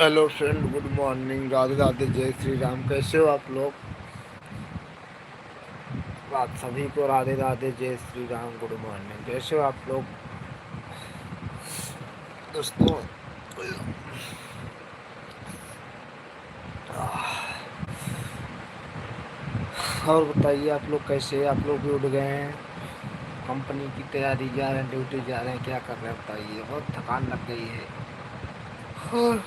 Hello friend, good morning, Radhe Radhe, जय श्री राम। कैसे हो आप लोग? आप सभी को राधे राधे, जय श्री राम, गुड मॉर्निंग। कैसे हो आप लोग दोस्तों? और बताइए, आप लोग कैसे हैं? आप लोग भी उठ गए हैं? कंपनी की तैयारी, जा रहे हैं, ड्यूटी जा रहे हैं, क्या कर रहे हैं बताइए? बहुत थकान लग गई है। और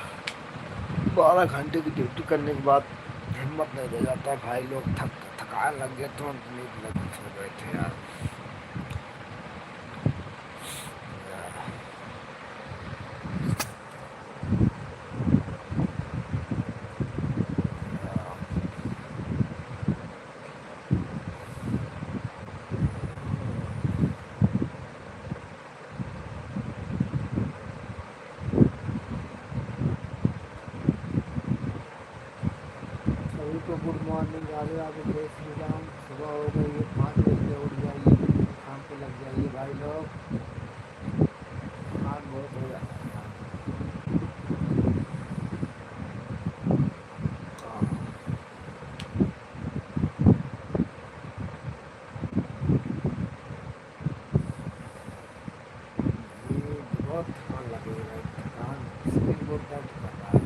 12 घंटे की ड्यूटी करने के बाद हिम्मत नहीं रह जाता है भाई लोग। थकान लग गया, तुरंत नींद लगी, सो गए थे यार। सभी को गुड मॉर्निंग, राधे राधे, जय श्री राम। सुबह हो गई है, 5 बजे उठ जाइए, काम पे लग जाइए भाई लोग। थकान बहुत हो जाता है यार। हाँ, ये बहुत थकान लगी है भाई, थकान, शरीर बहुत दर्द कर रहा है।